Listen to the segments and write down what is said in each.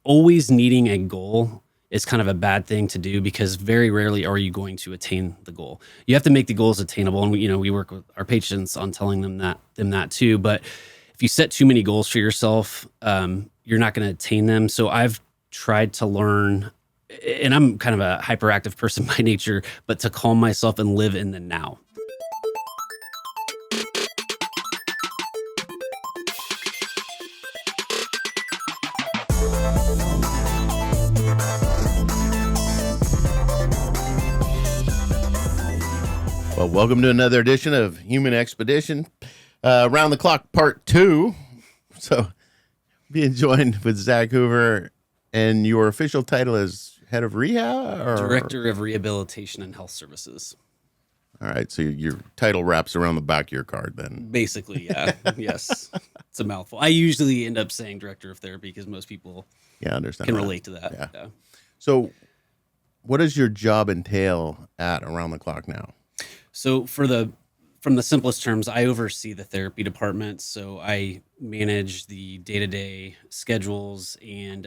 always needing a goal is kind of a bad thing to do, because very rarely are you going to attain the goal. You have to make the goals attainable. And we work with our patients on telling them that too. But if you set too many goals for yourself, you're not going to attain them. So I've tried to learn, and I'm kind of a hyperactive person by nature, but to calm myself and live in the now. Well, welcome to another edition of Human Expedition, Around the Clock Part 2. So, being joined with Zach Hoover, and your official title is Head of Rehab? Or? Director of Rehabilitation and Health Services. All right, so your title wraps around the back of your card then. Basically, yeah. Yes. It's a mouthful. I usually end up saying Director of Therapy because most people can relate to that. Yeah. So, what does your job entail at Around the Clock now? So from the simplest terms, I oversee the therapy department. So I manage the day-to-day schedules and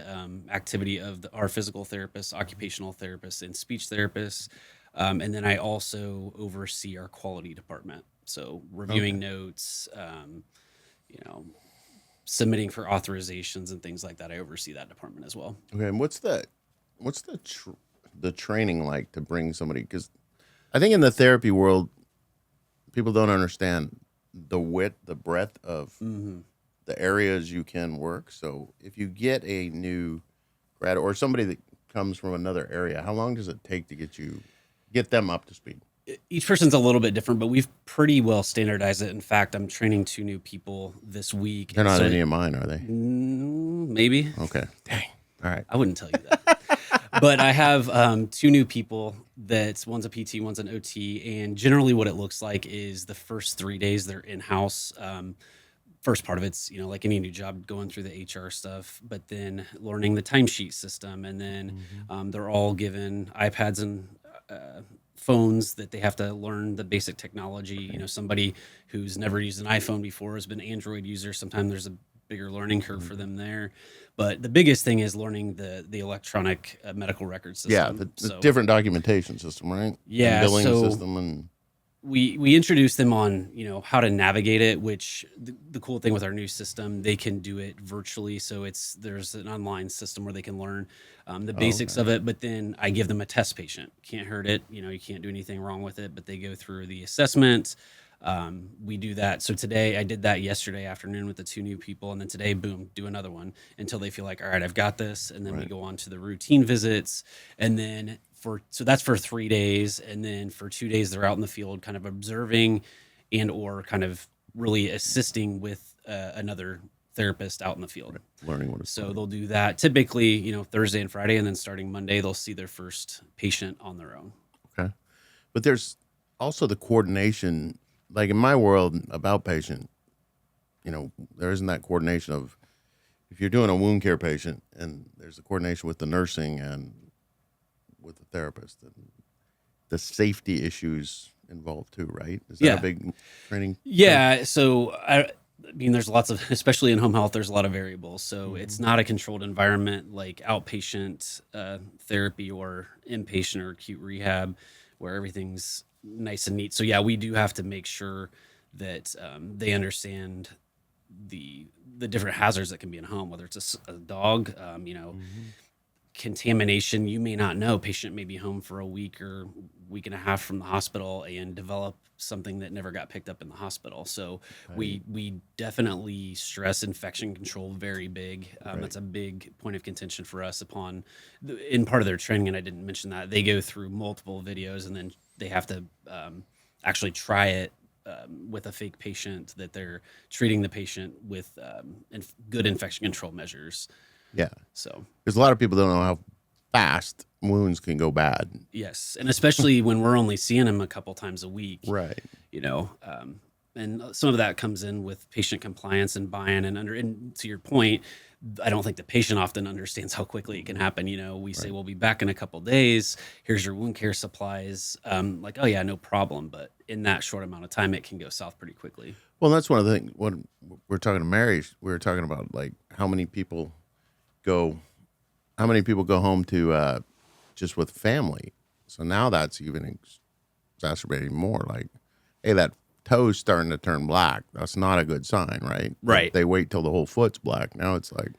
activity of our physical therapists, occupational therapists, and speech therapists. And then I also oversee our quality department. So reviewing notes, submitting for authorizations and things like that. I oversee that department as well. Okay, and what's the training like to bring somebody? Because I think in the therapy world, people don't understand the breadth of the areas you can work. So if you get a new grad or somebody that comes from another area, how long does it take to get them up to speed? Each person's a little bit different, but we've pretty well standardized it. In fact, I'm training 2 new people this week. They're not any of mine, are they? Maybe. Okay. Dang. All right. I wouldn't tell you that. But I have 2 new people one's a PT, one's an OT. And generally what it looks like is the first 3 days they're in-house. First part of it's, like any new job, going through the HR stuff, but then learning the timesheet system. And then they're all given iPads and phones that they have to learn the basic technology. Somebody who's never used an iPhone before has been an Android user. Sometimes there's a bigger learning curve for them there. But the biggest thing is learning the electronic medical record system. Yeah, the different documentation system, right? Yeah, and billing system. And we introduce them on, how to navigate it, which the cool thing with our new system, they can do it virtually. So there's an online system where they can learn the basics of it, but then I give them a test patient. Can't hurt it. You can't do anything wrong with it, but they go through the assessment. We do that. So today I did that yesterday afternoon with the 2 new people. And then today, boom, do another one until they feel like, all right, I've got this. And then we go on to the routine visits. And then so that's for 3 days. And then for 2 days, they're out in the field kind of observing and or kind of really assisting with another therapist out in the field. Learning what it's So they'll do that typically, Thursday and Friday. And then starting Monday, they'll see their first patient on their own. Okay. But there's also the coordination. Like in my world of outpatient, there isn't that coordination of if you're doing a wound care patient and there's a coordination with the nursing and with the therapist, and the safety issues involved too, right? Is that a big training? Yeah. So there's lots of, especially in home health, there's a lot of variables. So it's not a controlled environment like outpatient therapy or inpatient or acute rehab where everything's nice and neat. So yeah, we do have to make sure that they understand the different hazards that can be in home, whether it's a dog, contamination. You may not know. Patient may be home for a week or week and a half from the hospital and develop something that never got picked up in the hospital. So we definitely stress infection control very big. That's a big point of contention for us in part of their training. And I didn't mention that they go through multiple videos and then they have to actually try it with a fake patient that they're treating the patient with good infection control measures. Yeah. So because a lot of people don't know how fast wounds can go bad. Yes. And especially when we're only seeing them a couple times a week. Right. And some of that comes in with patient compliance and buy-in and to your point, I don't think the patient often understands how quickly it can happen. We say, we'll be back in a couple days. Here's your wound care supplies. Like, oh yeah, no problem. But in that short amount of time, it can go south pretty quickly. Well, that's one of the things when we're talking to Mary, we were talking about like how many people go how many people go home to just with family? So now that's even exacerbating more. Like, hey, that toe's starting to turn black. That's not a good sign, right? Right. They wait till the whole foot's black. Now it's like,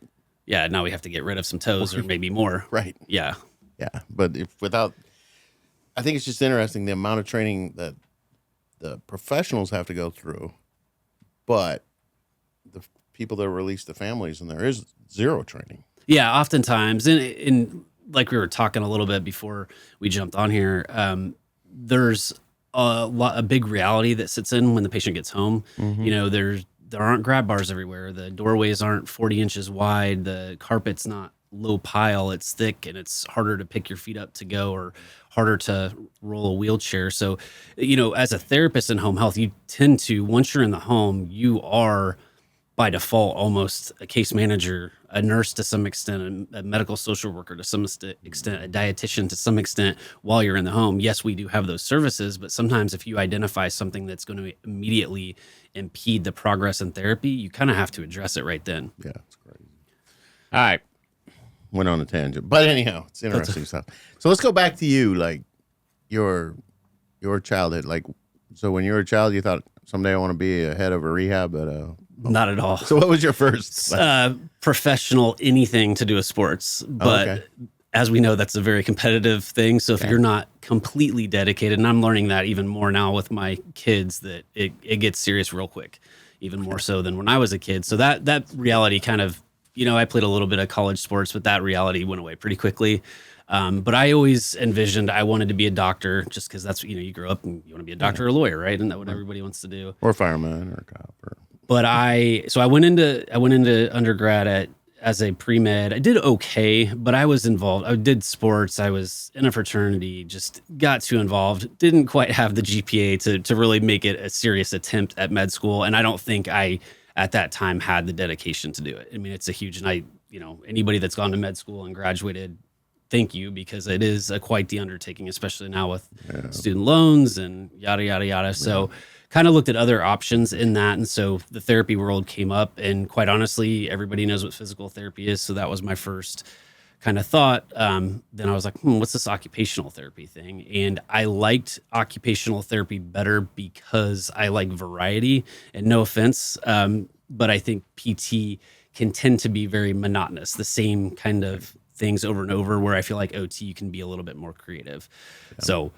Yeah, now we have to get rid of some toes or maybe more. right. Yeah. Yeah. But I think it's just interesting the amount of training that the professionals have to go through, but the people that release the families, and there is zero training. Yeah, oftentimes, and like we were talking a little bit before we jumped on here, there's a big reality that sits in when the patient gets home. Mm-hmm. You know, there aren't grab bars everywhere. The doorways aren't 40 inches wide. The carpet's not low pile. It's thick, and it's harder to pick your feet up to go, or harder to roll a wheelchair. So, you know, as a therapist in home health, you tend to, once you're in the home, you are by default almost a case manager, a nurse to some extent, a medical social worker to some extent, a dietitian to some extent while you're in the home. Yes, we do have those services, but sometimes if you identify something that's going to immediately impede the progress in therapy, you kind of have to address it right then. Yeah, it's crazy. All right. Went on a tangent. But anyhow, it's interesting stuff. So let's go back to you, like your childhood. Like, so when you were a child, you thought someday I want to be a head of a rehab at a... Not at all. So what was your first? Professional, anything to do with sports. But as we know, that's a very competitive thing. So if you're not completely dedicated, and I'm learning that even more now with my kids, that it gets serious real quick, even more so than when I was a kid. So that reality kind of, you know, I played a little bit of college sports, but that reality went away pretty quickly. But I always envisioned I wanted to be a doctor, just because that's, you know, you grow up and you want to be a doctor or a lawyer, right? And that's what everybody wants to do. Or a fireman or a cop. But I went into undergrad as a pre-med. I did okay, but I was involved. I did sports. I was in a fraternity, just got too involved. Didn't quite have the GPA to really make it a serious attempt at med school. And I don't think I, at that time, had the dedication to do it. I mean, it's a huge, and you know, anybody that's gone to med school and graduated, thank you, because it is quite the undertaking, especially now with student loans and yada, yada, yada. Yeah. So kind of looked at other options in that. And so the therapy world came up, and quite honestly, everybody knows what physical therapy is. So that was my first kind of thought. Then I was like, what's this occupational therapy thing? And I liked occupational therapy better because I like variety, and no offense, but I think PT can tend to be very monotonous, the same kind of things over and over, where I feel like OT, you can be a little bit more creative. Yeah. So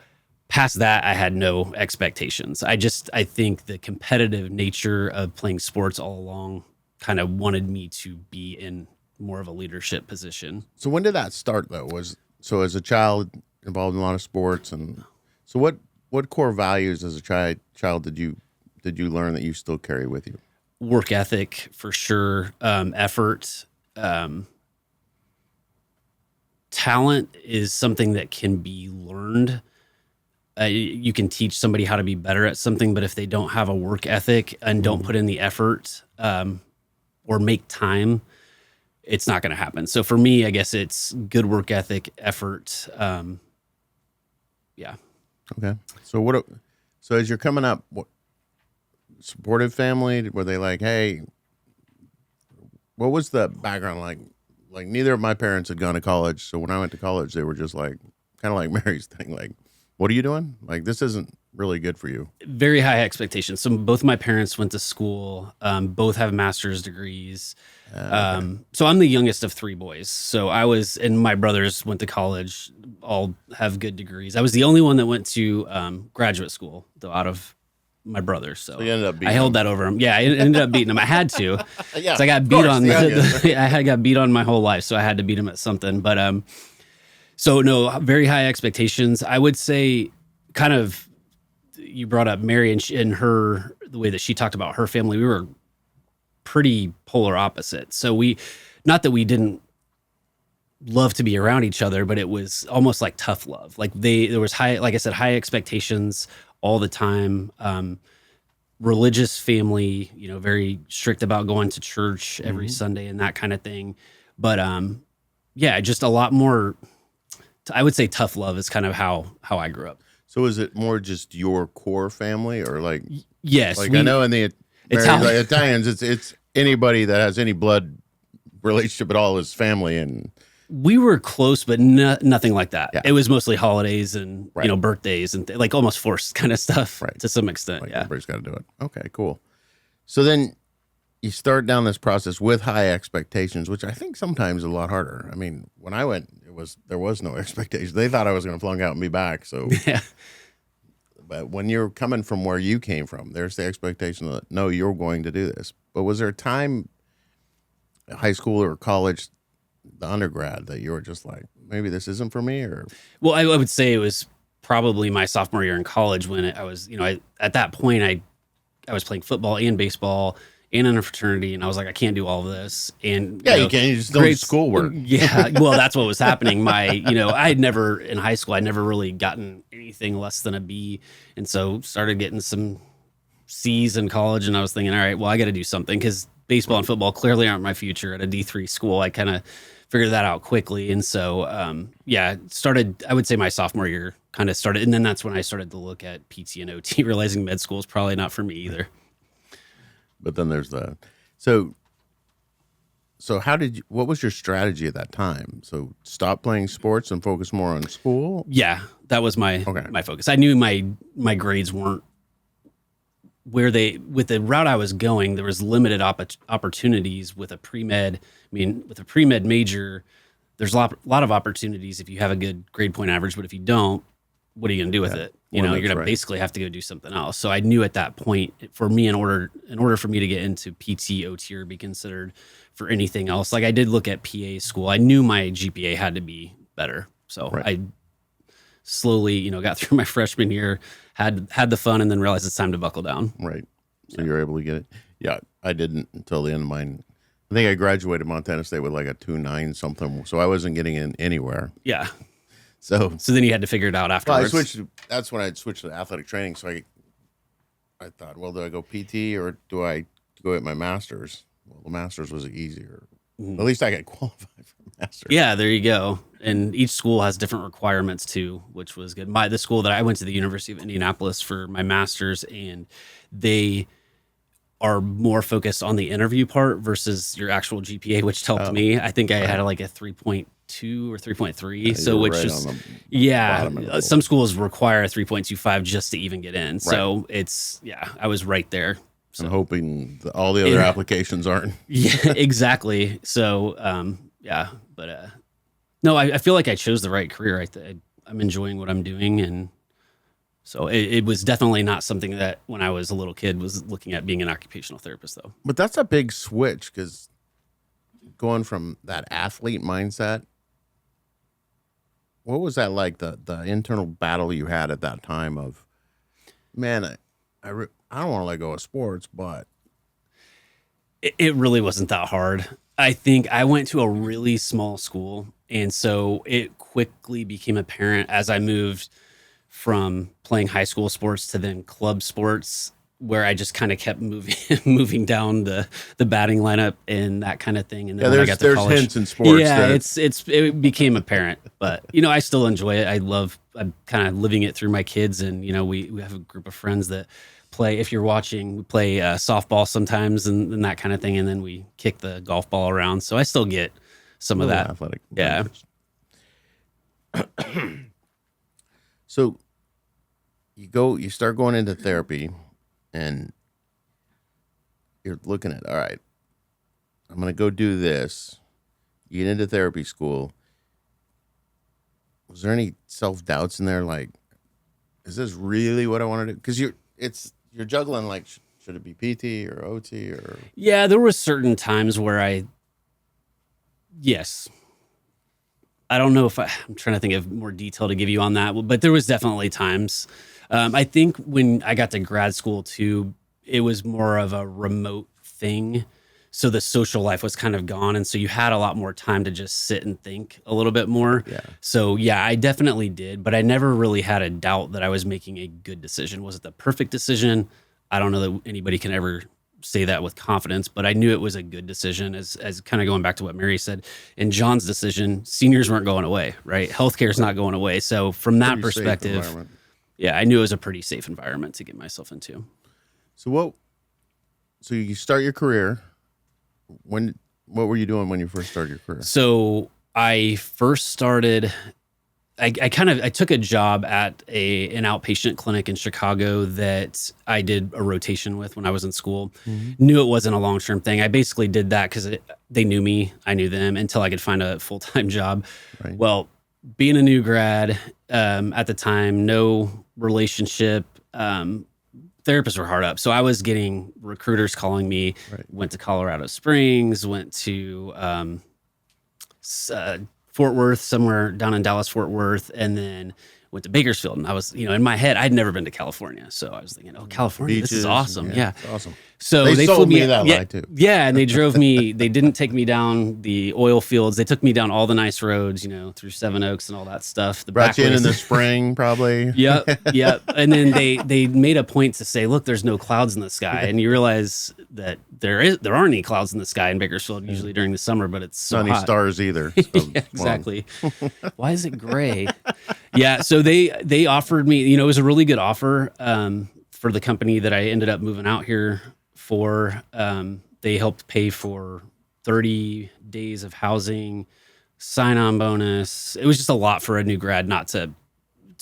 past that, I had no expectations. I think the competitive nature of playing sports all along kind of wanted me to be in more of a leadership position. So when did that start, though? So as a child involved in a lot of sports, and so what core values as a child did you learn that you still carry with you? Work ethic, for sure. Effort. Talent is something that can be learned. You can teach somebody how to be better at something, but if they don't have a work ethic and don't put in the effort or make time, it's not going to happen. So for me, I guess it's good work ethic, effort. Yeah. Okay. So as you're coming up, what supportive family? Were they like, hey, what was the background like? Like, neither of my parents had gone to college. So when I went to college, they were just like, kind of like Mary's thing, like, what are you doing? Like, this isn't really good for you. Very high expectations. So both my parents went to school, both have master's degrees. So I'm the youngest of three boys. So and my brothers went to college, all have good degrees. I was the only one that went to graduate school, though, out of my brothers. So you ended up beating I held that over him. Yeah, I ended up beating him. I had to. Yeah, I got beat on. I got beat on my whole life, so I had to beat him at something. But so no, very high expectations. I would say, kind of, you brought up Mary and her, the way that she talked about her family. We were pretty polar opposite. So not that we didn't love to be around each other, but it was almost like tough love. Like there was like I said, high expectations all the time. Religious family, very strict about going to church every Sunday and that kind of thing. But yeah, just a lot more, I would say tough love is kind of how I grew up. So is it more just your core family, or like? Yes. Like I know in the Italians, it's anybody that has any blood relationship at all is family, and We were close, but nothing like that. Yeah. It was mostly holidays and Right. Birthdays and like almost forced kind of stuff, Right. to some extent. Like Yeah. everybody's got to do it. Okay, cool. So then you start down this process with high expectations, which I think sometimes is a lot harder. I mean, when I went, there was no expectations. They thought I was going to flunk out and be back. So, Yeah. but when you're coming from where you came from, there's the expectation that no, you're going to do this. But was there a time, high school or college, the undergrad, that you were just like, maybe this isn't for me? Or Well, I would say it was probably my sophomore year in college when I was, at that point, I was playing football and baseball and in a fraternity, and I was like, I can't do all of this. And yeah, you can. You just don't do schoolwork. Yeah, well, that's what was happening. I had never in high school, I'd never really gotten anything less than a B, and so started getting some C's in college. And I was thinking, all right, well, I got to do something because baseball and football clearly aren't my future at a D3 school. I kind of figured that out quickly, and so started. I would say my sophomore year kind of started, and then that's when I started to look at PT and OT, realizing med school is probably not for me either. But then there's so what was your strategy at that time? So stop playing sports and focus more on school? Yeah, that was my focus. I knew my grades weren't where with the route I was going, there was limited opportunities with a pre-med. I mean, with a pre-med major, there's a lot of opportunities if you have a good grade point average, but if you don't, what are you going to do with it? You're going to basically have to go do something else. So I knew at that point, for me, in order for me to get into PT, OT, or be considered for anything else, like I did look at PA school. I knew my GPA had to be better. So I slowly, got through my freshman year, had the fun, and then realized it's time to buckle down. Right. So you're able to get it. Yeah, I didn't until the end of mine. I think I graduated Montana State with like a 2.9 something. So I wasn't getting in anywhere. Yeah. So then you had to figure it out afterwards. Well, that's when I switched to athletic training. So I thought, well, do I go PT or do I go at my master's? Well, the master's was easier. Mm-hmm. At least I got qualified for master's. Yeah, there you go. And each school has different requirements too, which was good. The school that I went to, the University of Indianapolis, for my master's, and they are more focused on the interview part versus your actual GPA, which helped me. I think I had like a 3.2 or 3.3. Yeah, so which is, some schools require a 3.25 just to even get in. So I was right there. So. I'm hoping all the other applications aren't. Yeah, exactly. So, but no, I feel like I chose the right career. I'm enjoying what I'm doing. And so it was definitely not something that when I was a little kid was looking at being an occupational therapist, though. But that's a big switch, because going from that athlete mindset, what was that like, the internal battle you had at that time of, man, I don't want to let go of sports, but it really wasn't that hard. I think I went to a really small school, and so it quickly became apparent as I moved from playing high school sports to then club sports, where I just kind of kept moving down the batting lineup and that kind of thing. And then when I got to college, hints in sports. Yeah, it became apparent. But I still enjoy it. I'm kind of living it through my kids, and we have a group of friends that play. If you're watching, we play softball sometimes and that kind of thing, and then we kick the golf ball around. So I still get some of that athletic. Yeah. So you start going into therapy, and you're looking at, all right, I'm going to go do this. You get into therapy school. Was there any self-doubts in there? Like, is this really what I want to do? Because you're juggling, like, should it be PT or OT or? Yeah, there were certain times where yes. I don't know if I'm trying to think of more detail to give you on that, but there was definitely times. I think when I got to grad school too, it was more of a remote thing. So the social life was kind of gone. And so you had a lot more time to just sit and think a little bit more. Yeah. So I definitely did, but I never really had a doubt that I was making a good decision. Was it the perfect decision? I don't know that anybody can ever say that with confidence, but I knew it was a good decision, as kind of going back to what Mary said. In John's decision, seniors weren't going away, right? Healthcare is not going away. So from that perspective, I knew it was a pretty safe environment to get myself into. So you start your career. What were you doing when you first started your career? So I first started, I took a job at an outpatient clinic in Chicago that I did a rotation with when I was in school. Knew it wasn't a long-term thing. I basically did that because they knew me, I knew them, until I could find a full-time job. Right. Well, being a new grad at the time, no relationship, therapists were hard up. So I was getting recruiters calling me, Right. went to Colorado Springs, went to Fort Worth, somewhere down in Dallas, Fort Worth, and then went to Bakersfield. And I was, in my head, I'd never been to California. So I was thinking, oh, California, this is Beaches, awesome. Yeah. It's awesome. So They flew sold me that yeah, lie, too. Yeah. And they drove me, they didn't take me down the oil fields. They took me down all the nice roads, through Seven Oaks and all that stuff. The Brought you in backways. the spring, probably. Yep. And then they made a point to say, look, there's no clouds in the sky. And you realize that there aren't any clouds in the sky in Bakersfield, usually during the summer, but it's so Not any hot. stars either. So, Yeah, exactly. Why is it gray? Yeah. So they offered me, it was a really good offer for the company that I ended up moving out here for. They helped pay for 30 days of housing, sign-on bonus. It was just a lot for a new grad not to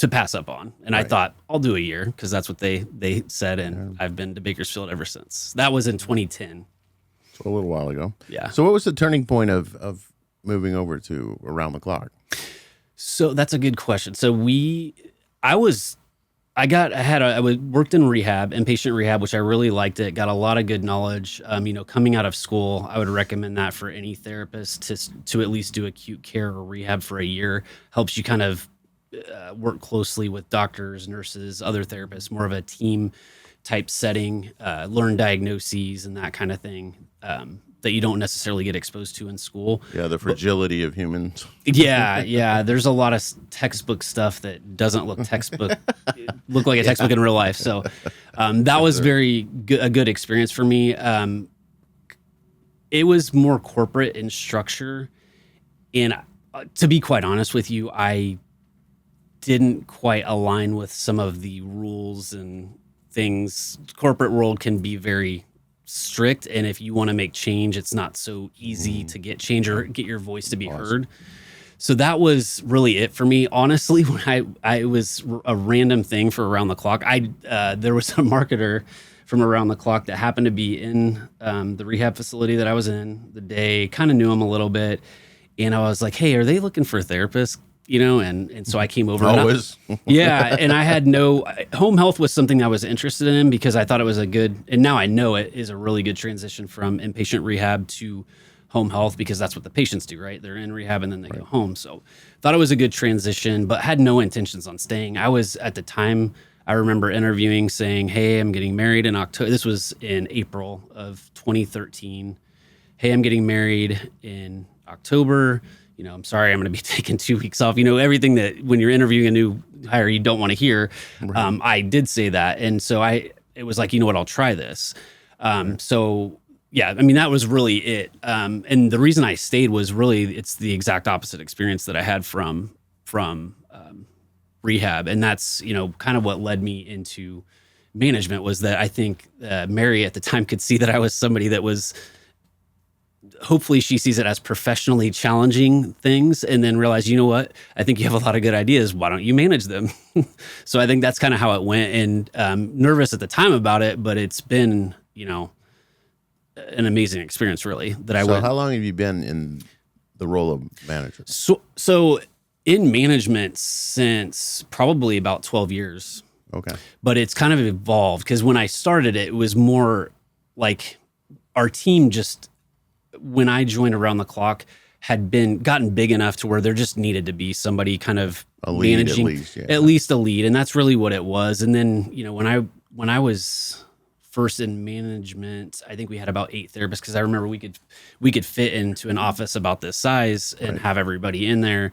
pass up on. And I Right. thought I'll do a year because that's what they said. And I've been to Bakersfield ever since. That was in 2010. a little while ago. Yeah. So what was the turning point of moving over to Around the Clock? So that's a good question. So I worked in rehab, inpatient rehab, which I really liked it. Got a lot of good knowledge. Coming out of school, I would recommend that for any therapist to at least do acute care or rehab for a year. Helps you kind of work closely with doctors, nurses, other therapists, more of a team type setting, learn diagnoses and that kind of thing that you don't necessarily get exposed to in school. Yeah, the fragility of humans. Yeah. There's a lot of textbook stuff that doesn't look like a textbook in real life. So that was a good experience for me. It was more corporate in structure. And to be quite honest with you, I didn't quite align with some of the rules and things. Corporate world can be very strict, and if you want to make change, it's not so easy to get change or get your voice to be heard. So that was really it for me. Honestly, when I was a random thing for Around the Clock. There was a marketer from Around the Clock that happened to be in the rehab facility that I was in the day, kind of knew him a little bit. And I was like, hey, are they looking for a therapist? And so I came over. Always. And I had home health was something I was interested in because I thought it was and now I know it is a really good transition from inpatient rehab to home health because that's what the patients do, right? They're in rehab and then they go home. So thought it was a good transition, but had no intentions on staying. I was at the time, I remember interviewing saying, hey, I'm getting married in October. This was in April of 2013. Hey, I'm getting married in October. I'm sorry, I'm going to be taking 2 weeks off. Everything that when you're interviewing a new hire, you don't want to hear. Right. I did say that. And so it was like, you know what, I'll try this. So yeah, that was really it. And the reason I stayed was really, it's the exact opposite experience that I had from rehab. And that's, kind of what led me into management was that I think Mary at the time could see that I was somebody that was, hopefully she sees it as professionally challenging things and then realize, you know what, I think you have a lot of good ideas. Why don't you manage them? So I think that's kind of how it went, and nervous at the time about it, but it's been, an amazing experience really that I went. So how long have you been in the role of manager? So in management since probably about 12 years. Okay. But it's kind of evolved because when I started it was more like our team just, when I joined Around the Clock, had gotten big enough to where there just needed to be somebody kind of a lead, managing, at least a lead, and that's really what it was. And then when I was first in management, I think we had about 8 therapists because I remember we could fit into an office about this size and have everybody in there.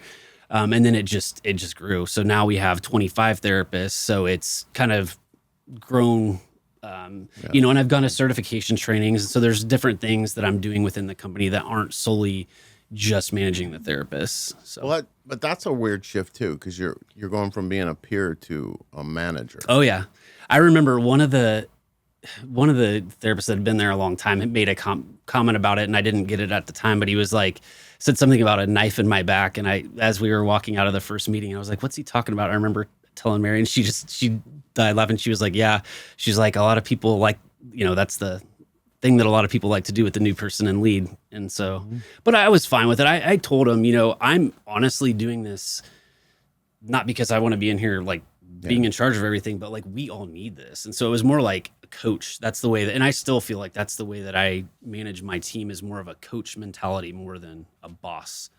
And then it just grew. So now we have 25 therapists. So it's kind of grown. And I've gone to certification trainings. So there's different things that I'm doing within the company that aren't solely just managing the therapists. So, but that's a weird shift too, because you're going from being a peer to a manager. Oh yeah, I remember one of the therapists that had been there a long time had made a comment about it, and I didn't get it at the time, but he was like, said something about a knife in my back. And as we were walking out of the first meeting, I was like, what's he talking about? I remember telling Mary, and she died laughing. She was like, yeah, she's like, a lot of people like, that's the thing that a lot of people like to do with the new person in lead. And so, but I was fine with it. I told him, I'm honestly doing this not because I want to be in here like being in charge of everything, but like we all need this. And so it was more like a coach. That's the way that, and I still feel like that's the way that I manage my team, is more of a coach mentality more than a boss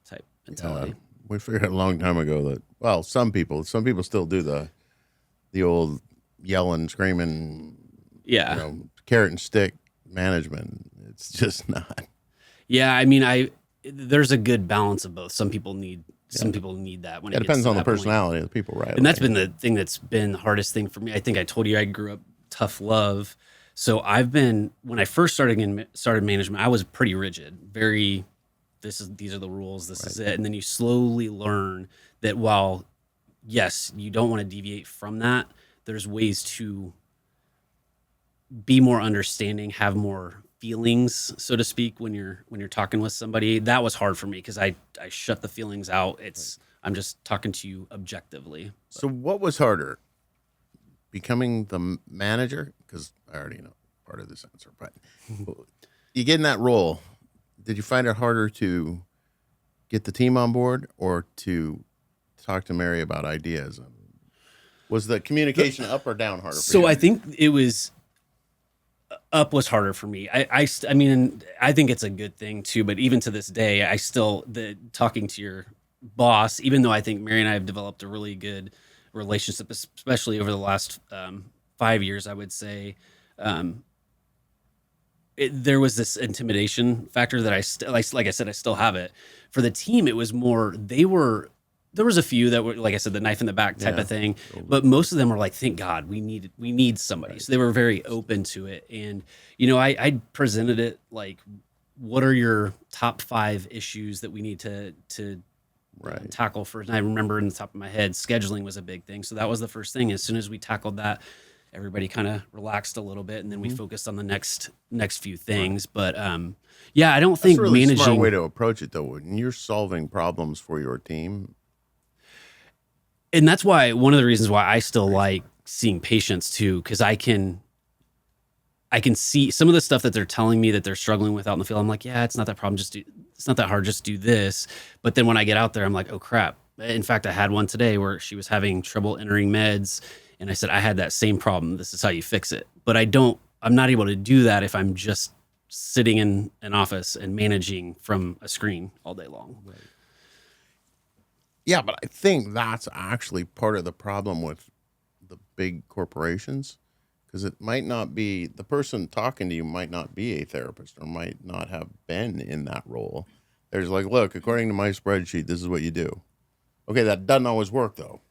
type mentality. We figured out a long time ago that, well, some people still do the old yelling, screaming, carrot and stick management. It's just not. Yeah. I mean, there's a good balance of both. Some people need that when it depends on the point. personality of the people, right? And that's been the thing that's been the hardest thing for me. I think I told you I grew up tough love. So when I first started management, I was pretty rigid, very, these are the rules, this is it. And then you slowly learn that while, yes, you don't want to deviate from that, there's ways to be more understanding, have more feelings, so to speak, when you're talking with somebody. That was hard for me because I shut the feelings out. I'm just talking to you objectively. So what was harder, becoming the manager? Because I already know part of this answer, but you get in that role. Did you find it harder to get the team on board or to talk to Mary about ideas? Was the communication up or down harder for you? So I think it was up was harder for me. I mean, I think it's a good thing too, but even to this day, I still, talking to your boss, even though I think Mary and I have developed a really good relationship, especially over the last 5 years, I would say, there was this intimidation factor that like I said, I still have it. For the team, it was more, there was a few that were, like I said, the knife in the back type of thing, but most of them were like, thank God we need somebody. Right. So they were very open to it. And, I presented it like, what are your top 5 issues that we need to tackle first? And I remember in the top of my head, scheduling was a big thing. So that was the first thing. As soon as we tackled that, everybody kind of relaxed a little bit, and then we focused on the next few things. But I don't think that's a really managing smart way to approach it though. When you're solving problems for your team. And that's why one of the reasons why I still like seeing patients too, because I can see some of the stuff that they're telling me that they're struggling with out in the field. I'm like, yeah, it's not that problem. It's not that hard. Just do this. But then when I get out there, I'm like, oh crap. In fact, I had one today where she was having trouble entering meds. And I said, I had that same problem. This is how you fix it. But I'm not able to do that if I'm just sitting in an office and managing from a screen all day long. Right. Yeah, but I think that's actually part of the problem with the big corporations, because it might not be, the person talking to you might not be a therapist or might not have been in that role. There's like, look, according to my spreadsheet, this is what you do. Okay, that doesn't always work though.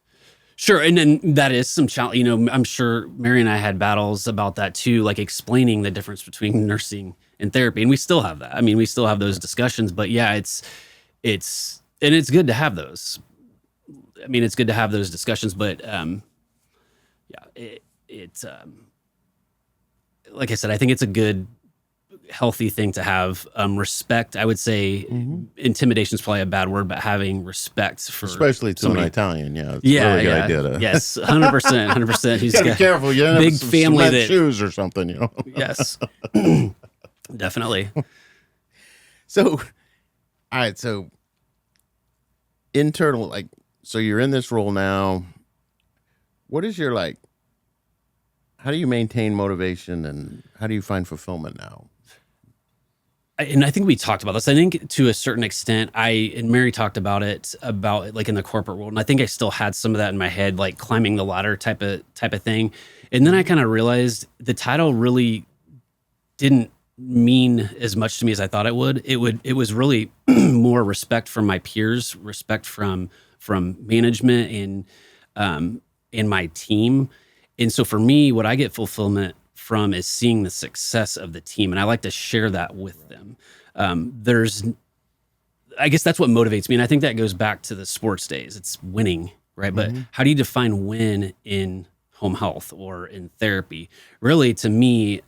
Sure, and then that is some challenge. I'm sure Mary and I had battles about that too, like explaining the difference between nursing and therapy, and we still have that. I mean, we still have those discussions, but yeah, it's good to have those. I mean, it's good to have those discussions, but like I said, I think it's a good, healthy thing to have. Respect, I would say, intimidation is probably a bad word, but having respect for, especially to somebody, an Italian, it's a really good idea. Yes, 100%. He's got to be careful. You don't big have some family that shoes or something, Yes, definitely. So, all right. So, internal, so you're in this role now. What is your how do you maintain motivation and how do you find fulfillment now? And I think we talked about this. I think to a certain extent, and Mary talked about it like in the corporate world. And I think I still had some of that in my head, like climbing the ladder type of thing. And then I kind of realized the title really didn't mean as much to me as I thought it would. It was really more respect from my peers, respect from management and my team. And so for me, what I get fulfillment from is seeing the success of the team. And I like to share that with them. I guess that's what motivates me. And I think that goes back to the sports days. It's winning, right? But how do you define win in home health or in therapy? Really, to me,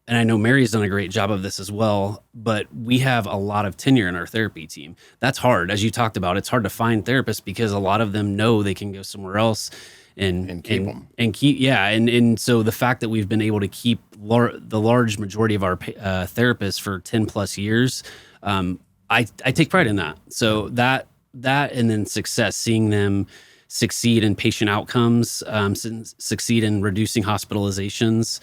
and I know Mary's done a great job of this as well, but we have a lot of tenure in our therapy team. That's hard. As you talked about, it's hard to find therapists because a lot of them know they can go somewhere else And keep them. and keep, yeah. And so the fact that we've been able to keep the large majority of our therapists for 10 plus years, I take pride in that. So that, and then success, seeing them succeed in patient outcomes, succeed in reducing hospitalizations.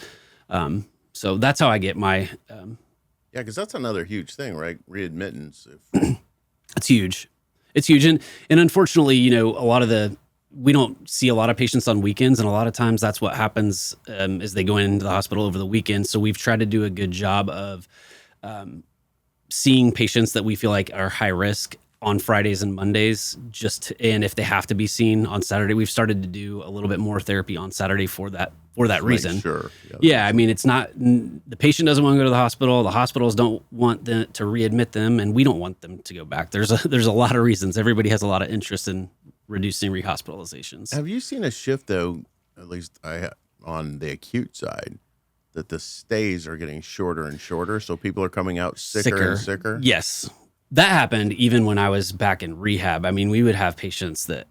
So that's how I get my, Yeah, because that's another huge thing, right? Readmittance. If it's huge. It's huge. And unfortunately, you know, we don't see a lot of patients on weekends. And a lot of times that's what happens, as they go into the hospital over the weekend. So we've tried to do a good job of, seeing patients that we feel like are high risk on Fridays and Mondays, and if they have to be seen on Saturday, we've started to do a little bit more therapy on Saturday for that reason. Sure. Yeah. I mean, it's not, the patient doesn't want to go to the hospital. The hospitals don't want to readmit them, and we don't want them to go back. There's a lot of reasons. Everybody has a lot of interest in reducing rehospitalizations. Have you seen a shift, though, at least on the acute side, that the stays are getting shorter and shorter, so people are coming out sicker and sicker? Yes. That happened even when I was back in rehab. I mean, we would have patients that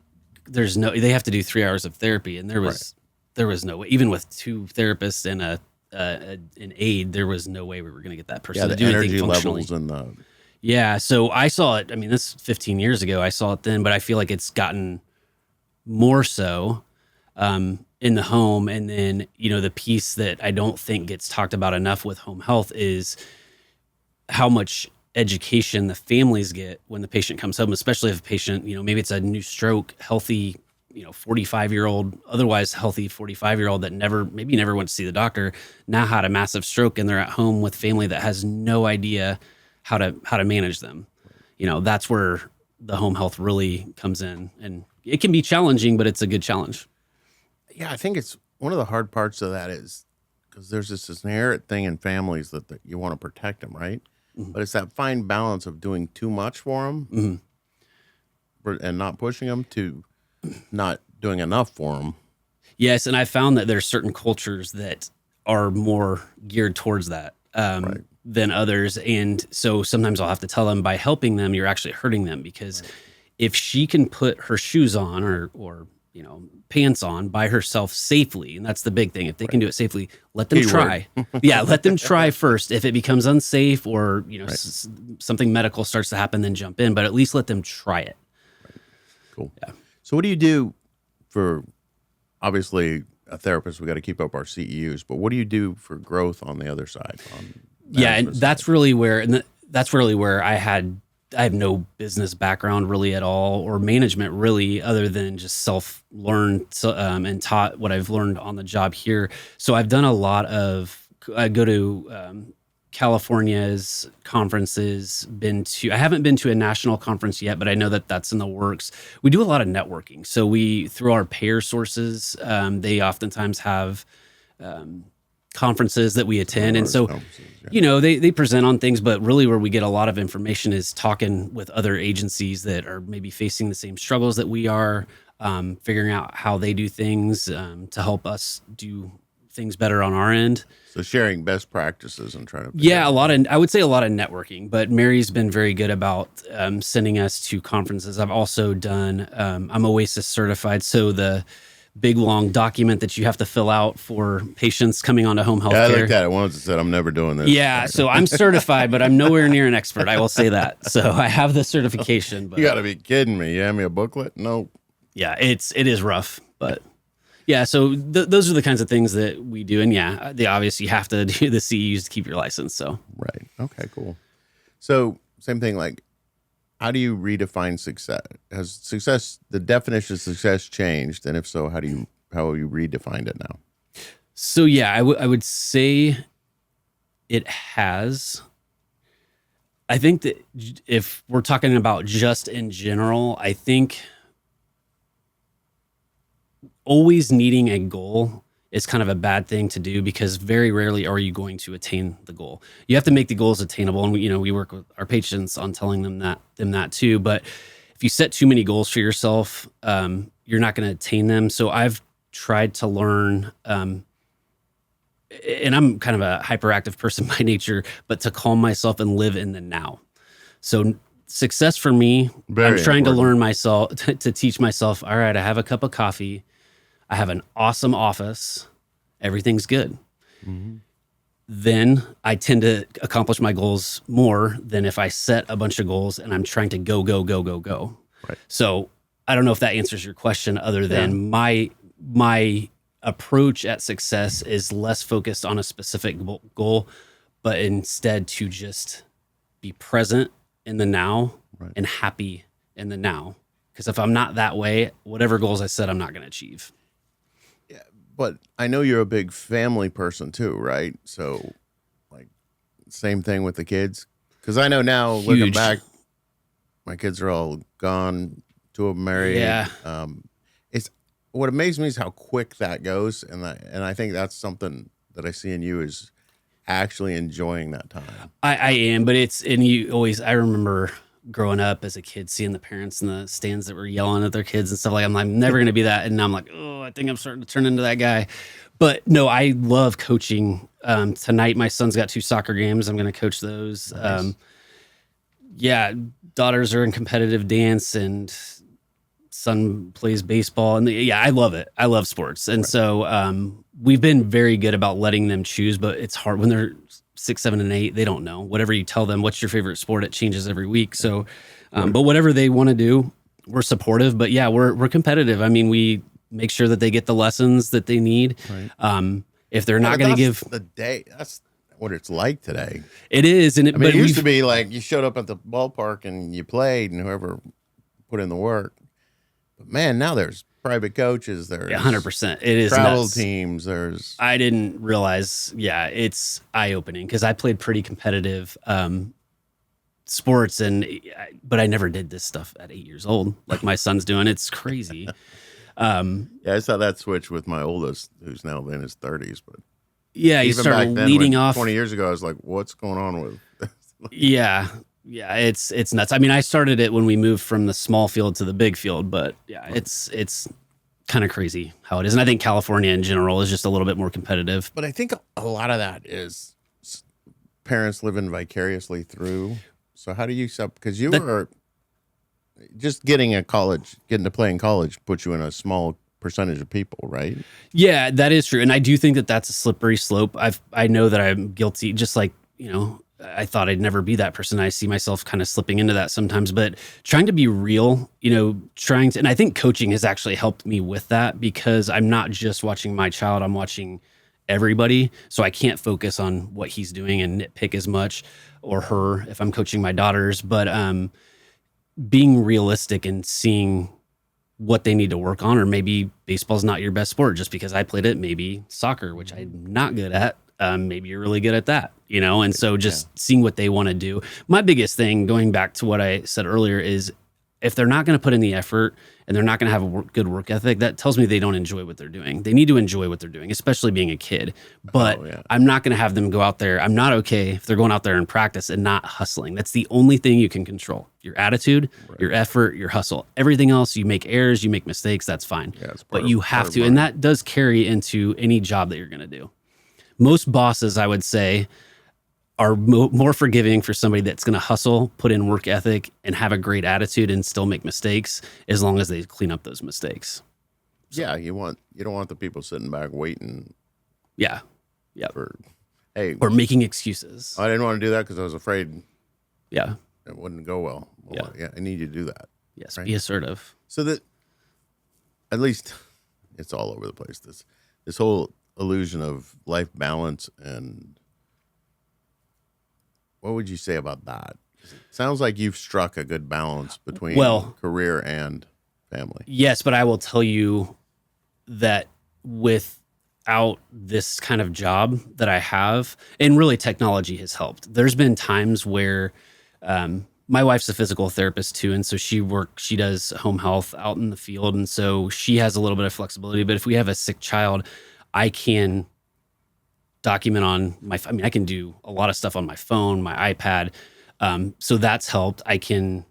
they have to do 3 hours of therapy, and there was no way, even with 2 therapists and an aide, there was no way we were going to get that person to do anything functionally. Levels and yeah. So I saw it. I mean, this is 15 years ago. I saw it then, but I feel like it's gotten more so, in the home. And then, you know, the piece that I don't think gets talked about enough with home health is how much education the families get when the patient comes home, especially if a patient, you know, maybe it's a new stroke, healthy, you know, 45-year-old, otherwise healthy 45-year-old that never went to see the doctor, now had a massive stroke, and they're at home with family that has no idea how to manage them. You know, that's where the home health really comes in, and it can be challenging, but it's a good challenge. Yeah, I think it's one of the hard parts of that is because there's this inherent thing in families that you want to protect them, right? Mm-hmm. But it's that fine balance of doing too much for them and not pushing them to not doing enough for them. Yes, and I found that there's certain cultures that are more geared towards that than others. And so sometimes I'll have to tell them, by helping them, you're actually hurting them, because if she can put her shoes on or you know, pants on by herself safely, and that's the big thing. If they can do it safely, let them try. Yeah, let them try first. If it becomes unsafe or, you know, something medical starts to happen, then jump in. But at least let them try it. Right. Cool. Yeah. So what do you do for, obviously, a therapist? We got to keep up our CEUs, but what do you do for growth on the other side? Yeah, and that's really where I have no business background really at all, or management really, other than just self-learned and taught what I've learned on the job here. So I've done a lot of, I go to California's conferences, I haven't been to a national conference yet, but I know that that's in the works. We do a lot of networking. So through our payer sources, they oftentimes have conferences that we attend. And so, you know, they present on things, but really where we get a lot of information is talking with other agencies that are maybe facing the same struggles that we are, figuring out how they do things to help us do things better on our end. So sharing best practices and trying to... Yeah, I would say a lot of networking, but Mary's been very good about sending us to conferences. I've also done, I'm OASIS certified, so the big long document that you have to fill out for patients coming onto home health care. I looked at it once and said, I'm never doing this. Yeah, so I'm certified, but I'm nowhere near an expert. I will say that. So I have the certification. But you got to be kidding me. You have me a booklet? No. Yeah, it is rough, but yeah. So those are the kinds of things that we do, and yeah, they obviously have to do the CEUs to keep your license. So right. Okay. Cool. So same thing. Like, how do you redefine success? Has the definition of success changed? And if so, how have you redefined it now? So yeah, I would say it has. I think that if we're talking about just in general, I think always needing a goal is kind of a bad thing to do, because very rarely are you going to attain the goal. You have to make the goals attainable. And we work with our patients on telling them that too. But if you set too many goals for yourself, you're not going to attain them. So I've tried to learn, and I'm kind of a hyperactive person by nature, but to calm myself and live in the now. So success for me, I'm Very trying to important. learn myself to teach myself, all right, I have a cup of coffee. I have an awesome office. Everything's good. Mm-hmm. Then I tend to accomplish my goals more than if I set a bunch of goals and I'm trying to go, go, go, go, go. Right. So I don't know if that answers your question other than Yeah. my approach at success is less focused on a specific goal, but instead to just be present in the now Right. and happy in the now. Because if I'm not that way, whatever goals I set, I'm not going to achieve. Yeah, but I know you're a big family person too, right? So, like, same thing with the kids. Because I know now, looking Huge. back, my kids are all gone. Two of them married. Yeah. It's what amazes me is how quick that goes, and I think that's something that I see in you is actually enjoying that time. I am, but I remember growing up as a kid, seeing the parents in the stands that were yelling at their kids and stuff like, I'm never going to be that. And now I'm like, oh, I think I'm starting to turn into that guy. But no, I love coaching. Tonight, my son's got 2 soccer games. I'm going to coach those. Nice. Yeah, daughters are in competitive dance and son plays baseball. And I love it. I love sports. And so we've been very good about letting them choose, but it's hard when they're 6, 7, and 8. They don't know. Whatever you tell them, what's your favorite sport? It changes every week. So, but whatever they want to do, we're supportive. But yeah, we're competitive. I mean, we make sure that they get the lessons that they need. Right. If they're not going to give the day, that's what it's like today. it is, and I mean, it used to be like you showed up at the ballpark and you played, and whoever put in the work. But man, now there's private coaches. There's 100%. It is travel nuts. teams. There's I didn't realize. Yeah, it's eye opening because I played pretty competitive sports, but I never did this stuff at 8 years old like my son's doing. It's crazy. Yeah, I saw that switch with my oldest, who's now in his 30s. But Yeah, you even start back then, leading off 20 years ago. I was like, "What's going on with?" Yeah, it's nuts. I mean, I started it when we moved from the small field to the big field, but yeah, it's kind of crazy how it is. And I think California in general is just a little bit more competitive. But I think a lot of that is parents living vicariously through. So how do you because you were just getting to play in college puts you in a small percentage of people, right? Yeah, that is true. And I do think that that's a slippery slope. I know that I'm guilty, just like, I thought I'd never be that person. I see myself kind of slipping into that sometimes, but trying to be real, and I think coaching has actually helped me with that because I'm not just watching my child, I'm watching everybody. So I can't focus on what he's doing and nitpick as much, or her if I'm coaching my daughters, but being realistic and seeing what they need to work on, or maybe baseball's not your best sport just because I played it, maybe soccer, which I'm not good at. Maybe you're really good at that, and so just seeing what they want to do. My biggest thing, going back to what I said earlier, is if they're not going to put in the effort and they're not going to have a good work ethic, that tells me they don't enjoy what they're doing. They need to enjoy what they're doing, especially being a kid. But I'm not going to have them go out there. I'm not okay if they're going out there and practice and not hustling. That's the only thing you can control. Your attitude, your effort, your hustle. Everything else, you make errors, you make mistakes, that's fine. But you have to. And that does carry into any job that you're going to do. Most bosses, I would say, are more forgiving for somebody that's going to hustle, put in work ethic, and have a great attitude and still make mistakes, as long as they clean up those mistakes. So, yeah, you don't want the people sitting back waiting. Yeah, Or making excuses. I didn't want to do that because I was afraid. Yeah, it wouldn't go well. I need you to do that. Yes, right? Be assertive. So that at least it's all over the place. This whole illusion of life balance, and what would you say about that? It sounds like you've struck a good balance between career and family. Yes, but I will tell you that without this kind of job that I have, and really technology has helped. There's been times where my wife's a physical therapist too, and so she does home health out in the field, and so she has a little bit of flexibility. But if we have a sick child, I can document on I can do a lot of stuff on my phone, my iPad. So that's helped. I can,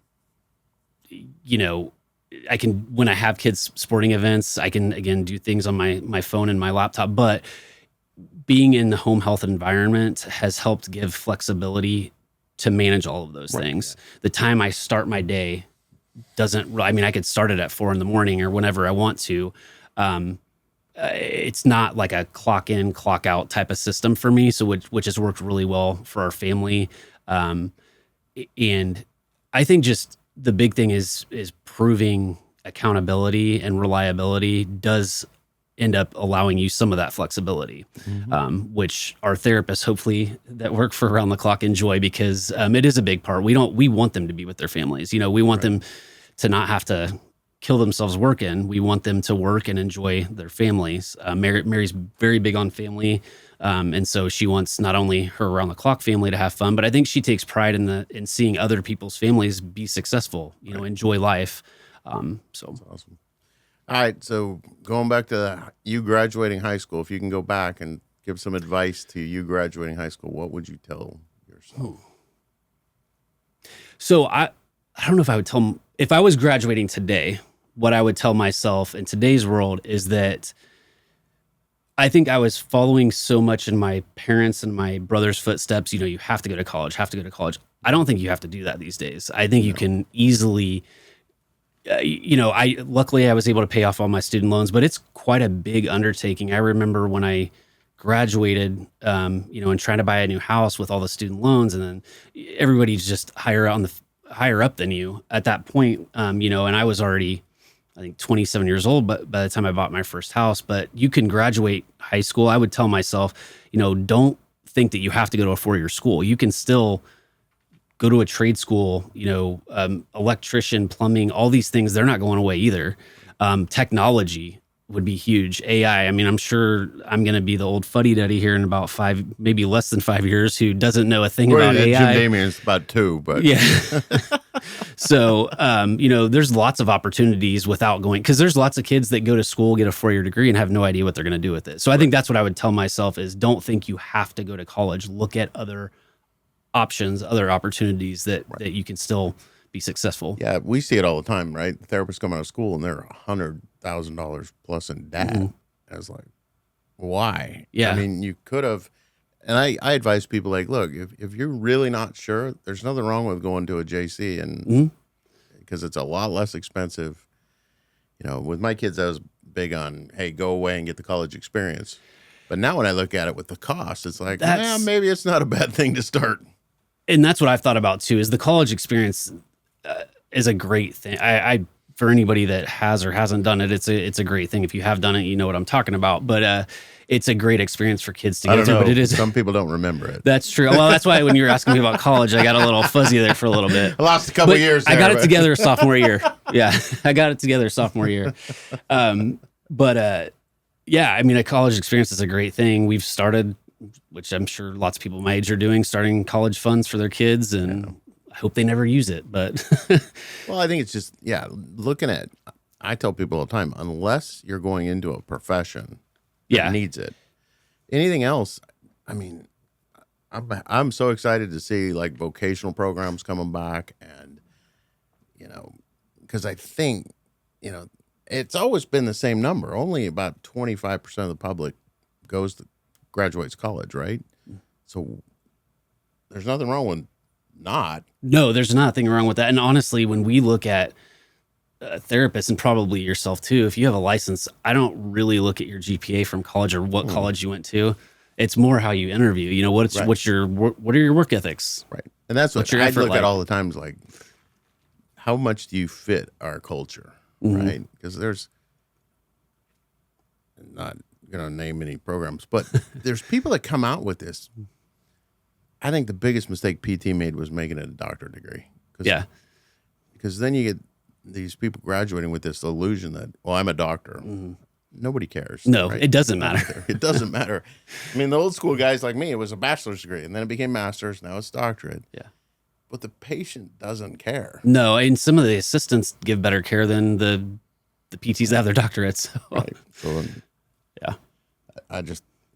when I have kids sporting events, I can, again, do things on my phone and my laptop. But being in the home health environment has helped give flexibility to manage all of those things. The time I start my day I could start it at 4 a.m. or whenever I want to. It's not like a clock in, clock out type of system for me. So which has worked really well for our family. And I think just the big thing is proving accountability and reliability does end up allowing you some of that flexibility, which our therapists hopefully that work for around the clock enjoy, because it is a big part. We want them to be with their families. We want them to not have to kill themselves working. We want them to work and enjoy their families. Mary's very big on family. And so she wants not only her around the clock family to have fun, but I think she takes pride in seeing other people's families be successful, enjoy life. So that's awesome. All right. So going back to you graduating high school, if you can go back and give some advice to you graduating high school, what would you tell yourself? So I don't know if I would tell, if I was graduating today, what I would tell myself in today's world is that I think I was following so much in my parents' and my brother's footsteps. You have to go to college, I don't think you have to do that these days. I think you can easily, luckily I was able to pay off all my student loans, but it's quite a big undertaking. I remember when I graduated, and trying to buy a new house with all the student loans, and then everybody's just higher up than you at that point. And I was already, I think 27 years old, but by the time I bought my first house. But you can graduate high school. I would tell myself, don't think that you have to go to a 4-year school. You can still go to a trade school, electrician, plumbing, all these things, they're not going away either. Technology would be huge. AI. I mean, I'm sure I'm going to be the old fuddy-duddy here in about 5, maybe less than 5 years, who doesn't know a thing about AI. Jim Damien's about 2, but yeah. So, there's lots of opportunities without going, because there's lots of kids that go to school, get a 4-year degree, and have no idea what they're going to do with it. So I think that's what I would tell myself is, don't think you have to go to college. Look at other options, other opportunities that you can still be successful. Yeah, we see it all the time, right? Therapists come out of school and they're $100,000 plus in debt. Mm-hmm. I was like, why? Yeah. I mean, you could have, and I advise people like, look, if you're really not sure, there's nothing wrong with going to a JC, and because it's a lot less expensive. With my kids, I was big on, hey, go away and get the college experience. But now when I look at it with the cost, it's like, maybe it's not a bad thing to start. And that's what I've thought about too, is the college experience is a great thing. I for anybody that has or hasn't done it, it's a great thing. If you have done it, you know what I'm talking about. But it's a great experience for kids to go through. But it is, some people don't remember it. That's true. Well, that's why when you were asking me about college, I got a little fuzzy there for a little bit. I lost a couple years there. I got it together sophomore year. Yeah, I got it together sophomore year. Yeah, I mean, a college experience is a great thing. We've started, which I'm sure lots of people my age are doing, starting college funds for their kids, and I hope they never use it. But well, I think it's just, looking at, I tell people all the time, unless you're going into a profession that needs it, anything else, I mean, I'm so excited to see like vocational programs coming back, and because I think it's always been the same number. Only about 25% of the public graduates college, right? So there's nothing wrong with not. No, there's nothing wrong with that. And honestly, when we look at therapists, and probably yourself too, if you have a license, I don't really look at your GPA from college or what college you went to. It's more how you interview. What are your work ethics? Right. And that's what I look at all the time, is like, how much do you fit our culture? Right? Because there's, not going to name any programs, but there's people that come out with this. I think the biggest mistake PT made was making it a doctorate degree. Because then you get these people graduating with this illusion that, well, I'm a doctor. Nobody cares. No, right? It doesn't matter. It doesn't matter. I mean, the old school guys like me, it was a bachelor's degree, and then it became master's. Now it's doctorate. Yeah. But the patient doesn't care. No, and some of the assistants give better care than the PTs that have their doctorates. So. Right. So,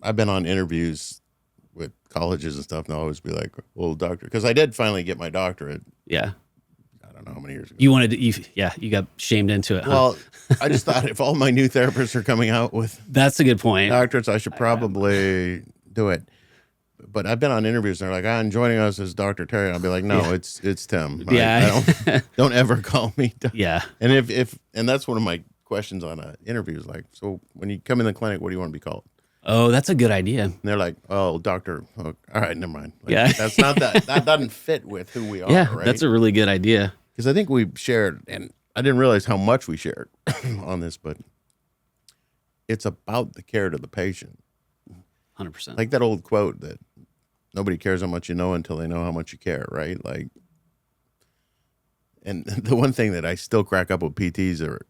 I've been on interviews with colleges and stuff, and I'll always be like, well, doctor, because I did finally get my doctorate. Yeah. I don't know how many years ago. You wanted to, you got shamed into it. Well, I just thought if all my new therapists are coming out with that's a good point. doctorates, I should probably do it. But I've been on interviews and they're like, "I'm joining us as Dr. Terry." I'll be like, "No, it's Tim. Yeah. I don't ever call me." Yeah. And and that's one of my questions on an interview is like, "So when you come in the clinic, what do you want to be called?" Oh, that's a good idea. And they're like, "Oh, doctor." Oh, all right, never mind. Like, Yeah. that's not that doesn't fit with who we are, Yeah, right? that's a really good idea. Because I think we shared, and I didn't realize how much we shared on this, but it's about the care to the patient. 100%. Like that old quote that nobody cares how much you know until they know how much you care, right? Like, and the one thing that I still crack up with PTs or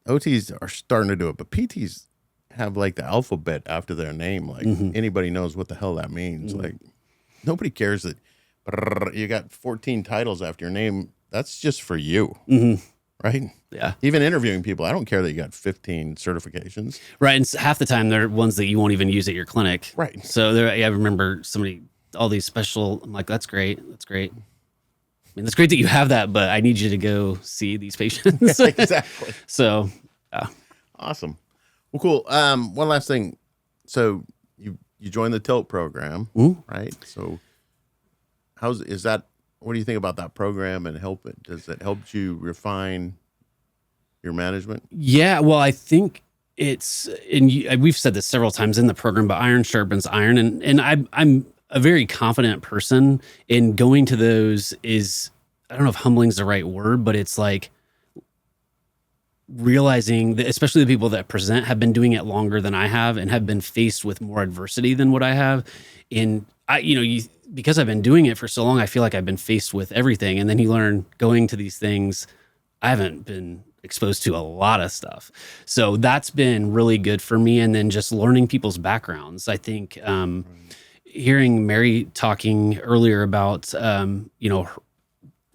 OTs are starting to do it, but PTs have like the alphabet after their name. Like anybody knows what the hell that means. Like nobody cares that you got 14 titles after your name. That's just for you, right? Yeah. Even interviewing people, I don't care that you got 15 certifications. Right. And half the time they're ones that you won't even use at your clinic. Right. So I remember all these special, I'm like, that's great. That's great. I mean, that's great that you have that, but I need you to go see these patients. Exactly. So, yeah. Awesome. Well, cool. One last thing. So you joined the TILT program, right? So what do you think about that program and does it help you refine your management? Yeah. Well, I think we've said this several times in the program, but iron sharpens iron. And I'm a very confident person in going to those I don't know if humbling is the right word, but it's like realizing that especially the people that present have been doing it longer than I have and have been faced with more adversity than what I have. And because I've been doing it for so long, I feel like I've been faced with everything. And then you learn going to these things, I haven't been exposed to a lot of stuff. So that's been really good for me. And then just learning people's backgrounds. I think hearing Mary talking earlier about,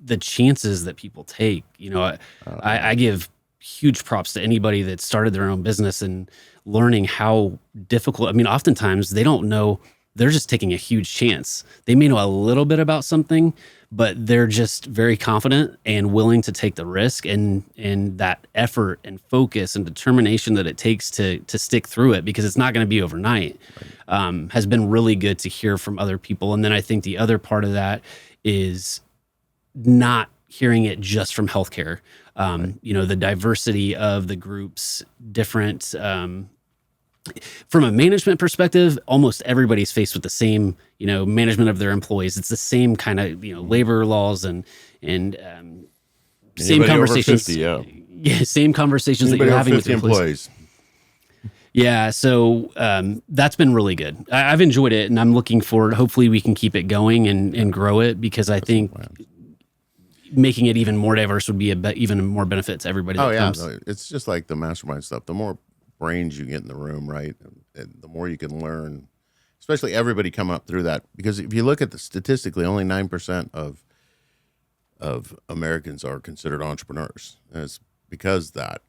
the chances that people take, I give huge props to anybody that started their own business and learning how difficult. I mean, oftentimes they don't know, they're just taking a huge chance. They may know a little bit about something, but they're just very confident and willing to take the risk, and that effort and focus and determination that it takes to stick through it, because it's not going to be overnight, has been really good to hear from other people. And then I think the other part of that is not hearing it just from healthcare. The diversity of the groups, different, from a management perspective, almost everybody's faced with the same, management of their employees. It's the same kind of, labor laws and same conversations. 50, yeah. Same conversations Anybody that you're having with 50 your employees. Yeah, so that's been really good. I've enjoyed it, and I'm looking forward. Hopefully, we can keep it going and grow it, because I think making it even more diverse would be even more benefit to everybody. Oh, yeah. Comes. No, it's just like the mastermind stuff. The more brains you get in the room, right, and the more you can learn, especially everybody come up through that. Because if you look at statistically, only 9% of Americans are considered entrepreneurs. And it's because that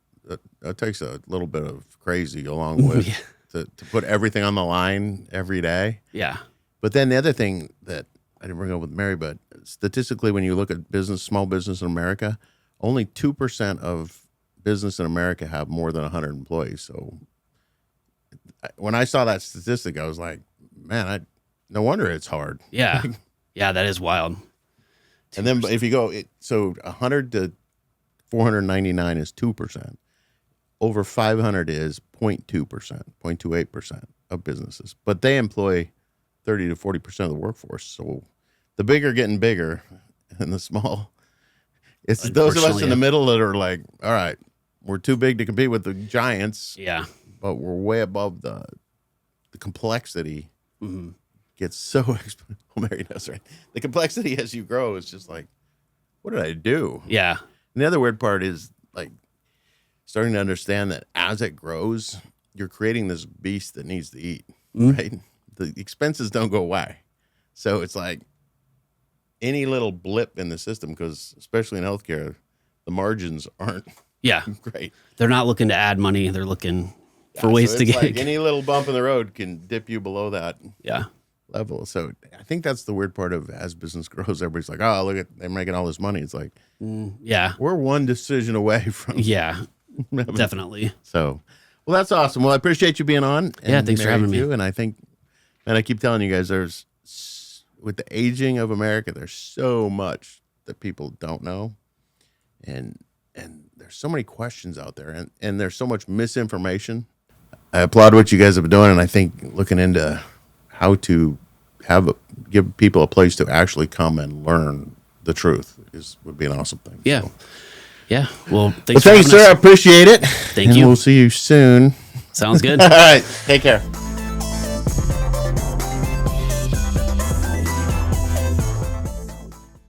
takes a little bit of crazy along with to put everything on the line every day. Yeah. But then the other thing that I didn't bring up with Mary, but statistically, when you look at small business in America, only 2% of business in America have more than 100 employees. So when I saw that statistic, I was like, man, no wonder it's hard. Yeah. Yeah, that is wild. 2%. And then if you go, so 100 to 499 is 2%. Over 500 is 0.2%, 0.28% of businesses. But they employ 30 to 40% of the workforce. So the bigger getting bigger, and the small, it's those of us in the middle that are like, all right, we're too big to compete with the giants. Yeah. But we're way above the complexity gets so exponential. Mary knows, right? The complexity as you grow is just like, what did I do? Yeah. And the other weird part is like starting to understand that as it grows, you're creating this beast that needs to eat, right? The expenses don't go away. So it's like any little blip in the system, because especially in healthcare, the margins aren't great. They're not looking to add money. They're looking for ways to get. Like any little bump in the road can dip you below that level. So I think that's the weird part of as business grows, everybody's like, oh, look at, they're making all this money. It's like, we're one decision away from. Yeah, definitely. So, well, that's awesome. Well, I appreciate you being on. Yeah, thanks for having me. And I think And I keep telling you guys, with the aging of America, there's so much that people don't know, and there's so many questions out there, and there's so much misinformation. I applaud what you guys have been doing, and I think looking into how to give people a place to actually come and learn the truth would be an awesome thing. Yeah. So. Yeah. Well, thanks Thank you, sir. I appreciate it. Thank and you. We'll see you soon. Sounds good. All right. Take care.